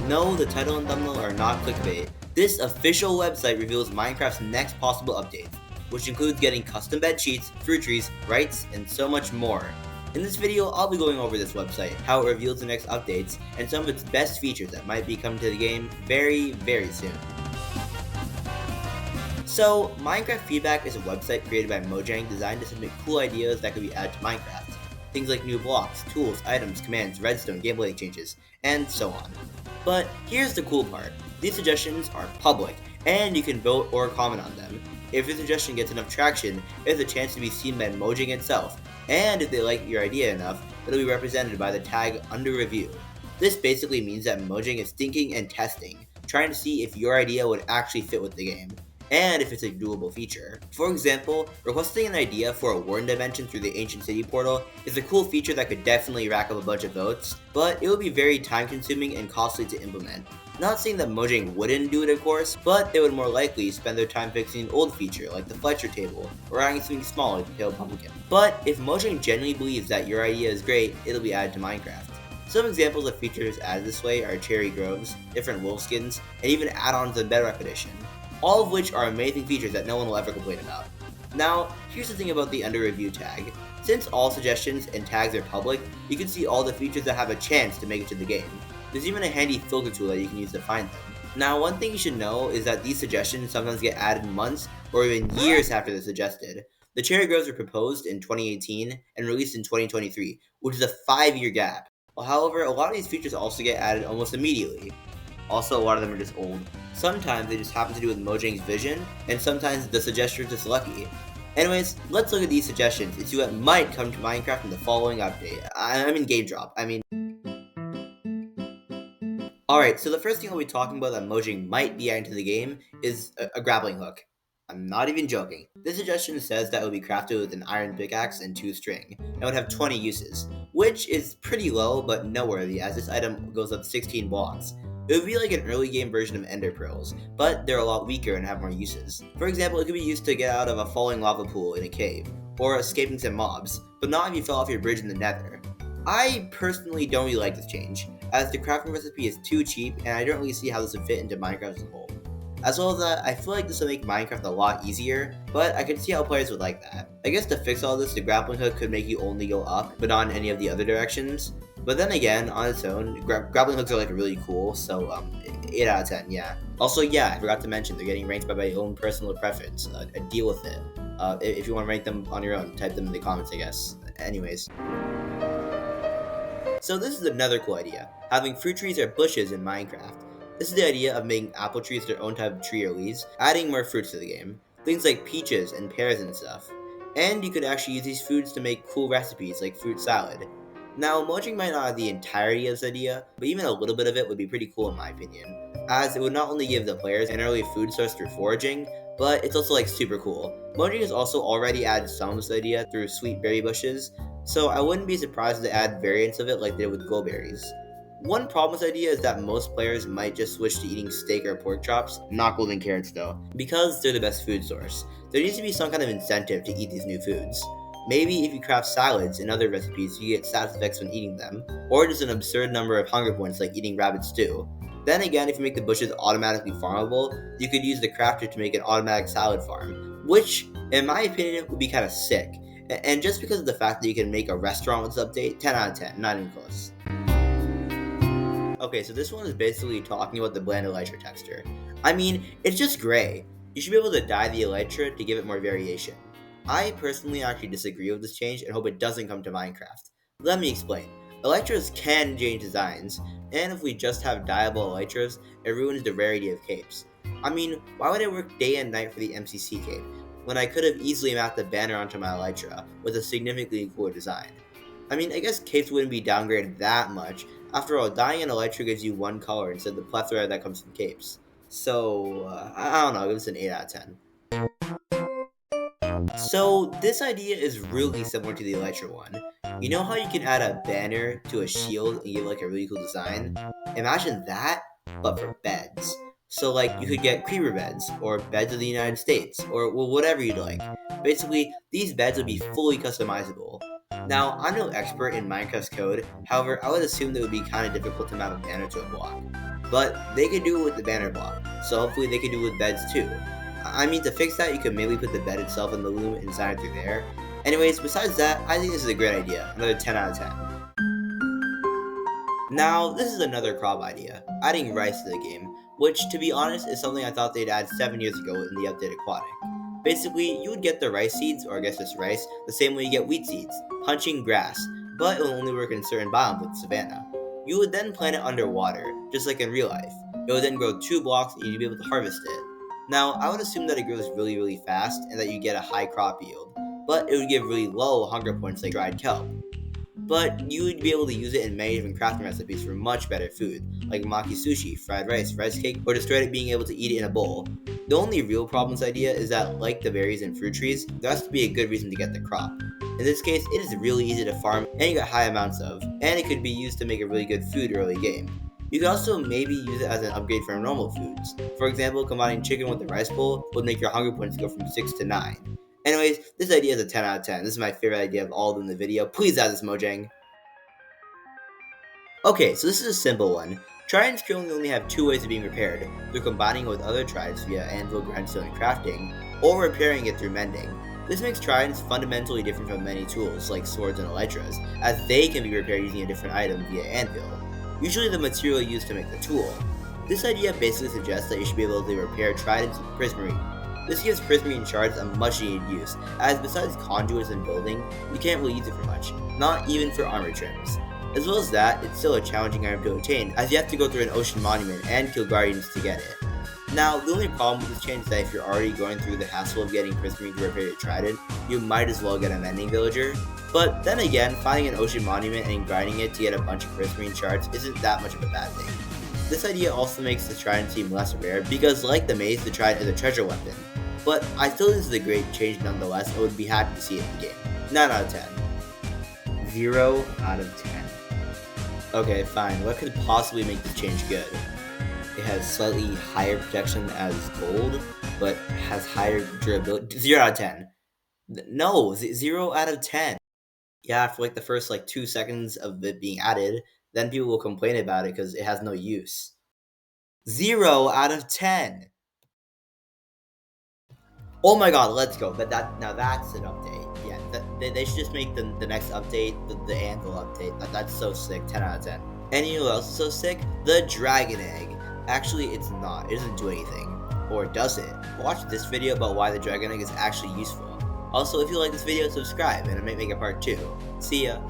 No, the title and thumbnail are not clickbait. This official website reveals Minecraft's next possible updates, which includes getting custom bed sheets, fruit trees, rights, and so much more. In this video, I'll be going over this website, how it reveals the next updates, and some of its best features that might be coming to the game very, very soon. So, Minecraft Feedback is a website created by Mojang designed to submit cool ideas that could be added to Minecraft. Things like new blocks, tools, items, commands, redstone, gameplay changes, and so on. But here's the cool part. These suggestions are public, and you can vote or comment on them. If your suggestion gets enough traction, there's a chance to be seen by Mojang itself, and if they like your idea enough, it'll be represented by the tag under review. This basically means that Mojang is thinking and testing, trying to see if your idea would actually fit with the game, and if it's a doable feature. For example, requesting an idea for a warden dimension through the Ancient City portal is a cool feature that could definitely rack up a bunch of votes, but it would be very time consuming and costly to implement. Not saying that Mojang wouldn't do it of course, but they would more likely spend their time fixing an old feature like the Fletcher table, or adding something small like the Pale Pumpkin. But if Mojang genuinely believes that your idea is great, it'll be added to Minecraft. Some examples of features added this way are cherry groves, different wolf skins, and even add-ons in Bedrock Edition. All of which are amazing features that no one will ever complain about. Now, here's the thing about the under review tag. Since all suggestions and tags are public, you can see all the features that have a chance to make it to the game. There's even a handy filter tool that you can use to find them. Now, one thing you should know is that these suggestions sometimes get added months or even years after they're suggested. The cherry groves were proposed in 2018 and released in 2023, which is a 5-year gap. However, a lot of these features also get added almost immediately. Also, a lot of them are just old. Sometimes they just happen to do with Mojang's vision, and sometimes the suggestor is just lucky. Anyways, let's look at these suggestions and see what might come to Minecraft in the following update. I mean game drop. Alright, so the first thing I'll be talking about that Mojang might be adding to the game is a grappling hook. I'm not even joking. This suggestion says that it will be crafted with an iron pickaxe and 2 string, and would have 20 uses, which is pretty low but noteworthy as this item goes up 16 blocks. It would be like an early game version of ender pearls, but they're a lot weaker and have more uses. For example, it could be used to get out of a falling lava pool in a cave, or escaping some mobs, but not if you fell off your bridge in the nether. I personally don't really like this change, as the crafting recipe is too cheap and I don't really see how this would fit into Minecraft as a whole. As well as that, I feel like this would make Minecraft a lot easier, but I can see how players would like that. I guess to fix all this, the grappling hook could make you only go up, but not in any of the other directions. But then again, on its own, grappling hooks are like really cool, so 8 out of 10, yeah. Also, yeah, I forgot to mention, they're getting ranked by my own personal preference. Deal with it. If you want to rank them on your own, type them in the comments, I guess. Anyways. So this is another cool idea, having fruit trees or bushes in Minecraft. This is the idea of making apple trees their own type of tree or leaves, adding more fruits to the game. Things like peaches and pears and stuff. And you could actually use these foods to make cool recipes like fruit salad. Now, Mojang might not have the entirety of this idea, but even a little bit of it would be pretty cool in my opinion, as it would not only give the players an early food source through foraging, but it's also like super cool. Mojang has also already added some of this idea through sweet berry bushes, so I wouldn't be surprised if they add variants of it like they did with goldberries. One problem with this idea is that most players might just switch to eating steak or pork chops, not golden carrots though, because they're the best food source. There needs to be some kind of incentive to eat these new foods. Maybe if you craft salads and other recipes, you get stats effects when eating them, or just an absurd number of hunger points like eating rabbit stew. Then again, if you make the bushes automatically farmable, you could use the crafter to make an automatic salad farm, which, in my opinion, would be kind of sick. And just because of the fact that you can make a restaurant with this update, 10 out of 10, not even close. Okay, so this one is basically talking about the bland elytra texture. I mean, it's just gray. You should be able to dye the elytra to give it more variation. I personally actually disagree with this change and hope it doesn't come to Minecraft. Let me explain. Elytras can change designs, and if we just have dyeable elytras, it ruins the rarity of capes. I mean, why would I work day and night for the MCC cape, when I could have easily mapped the banner onto my elytra with a significantly cooler design? I mean, I guess capes wouldn't be downgraded that much. After all, dyeing an elytra gives you one color instead of the plethora that comes from capes. So, I don't know, I'll give this an 8 out of 10. So, this idea is really similar to the elytra one. You know how you can add a banner to a shield and give like a really cool design? Imagine that, but for beds. So like you could get creeper beds, or beds of the United States, or well, whatever you'd like. Basically, these beds would be fully customizable. Now, I'm no expert in Minecraft's code, however, I would assume that it would be kind of difficult to map a banner to a block. but they could do it with the banner block, so hopefully they could do it with beds too. I mean, to fix that, you could maybe put the bed itself in the loom and design it through there. Anyways, besides that, I think this is a great idea. Another 10 out of 10. Now, this is another crop idea, adding rice to the game, which, to be honest, is something I thought they'd add 7 years ago in the update Aquatic. Basically, you would get the rice seeds, or I guess just rice, the same way you get wheat seeds, punching grass, but it will only work in certain biomes like savanna. You would then plant it underwater, just like in real life. It would then grow 2 blocks and you'd be able to harvest it. Now, I would assume that it grows really, really fast and that you get a high crop yield, but it would give really low hunger points like dried kelp. But you would be able to use it in many different crafting recipes for much better food, like maki sushi, fried rice cake, or just straight up being able to eat it in a bowl. The only real problem with this idea is that, like the berries and fruit trees, there has to be a good reason to get the crop. In this case, it is really easy to farm and you get high amounts of, and it could be used to make a really good food early game. You could also maybe use it as an upgrade for normal foods. For example, combining chicken with the rice bowl would make your hunger points go from 6 to 9. Anyways, this idea is a 10 out of 10. This is my favorite idea of all of them in the video. Please add this, Mojang. Okay, so this is a simple one. Tridents currently only have 2 ways of being repaired, through combining it with other tridents via anvil, grindstone, and crafting, or repairing it through mending. This makes tridents fundamentally different from many tools, like swords and elytras, as they can be repaired using a different item via anvil, usually the material used to make the tool. This idea basically suggests that you should be able to repair tridents with prismarine. This gives prismarine shards a much needed use, as besides conduits and building, you can't really use it for much, not even for armor trims. As well as that, it's still a challenging item to obtain, as you have to go through an ocean monument and kill guardians to get it. Now, the only problem with this change is that if you're already going through the hassle of getting prismarine to repair your trident, you might as well get a mending villager. But then again, finding an ocean monument and grinding it to get a bunch of prismarine shards isn't that much of a bad thing. This idea also makes the trident seem less rare, because like the mace, the trident is a treasure weapon. But I still think this is a great change nonetheless, and would be happy to see it in the game. 9 out of 10. 0 out of 10. Okay, fine. What could possibly make this change good? It has slightly higher protection as gold, but has higher durability. 0 out of 10. No, 0 out of 10. Yeah, for like the first 2 seconds of it being added, then people will complain about it because it has no use. 0 out of 10. Oh my god, let's go. Now that's an update. Yeah, they should just make the next update, the anvil update. That's so sick. 10 out of 10. And you know what else is so sick? The dragon egg. Actually, it's not. It doesn't do anything. Or does it? Watch this video about why the dragon egg is actually useful. Also, if you like this video, subscribe, and I might make a part 2. See ya.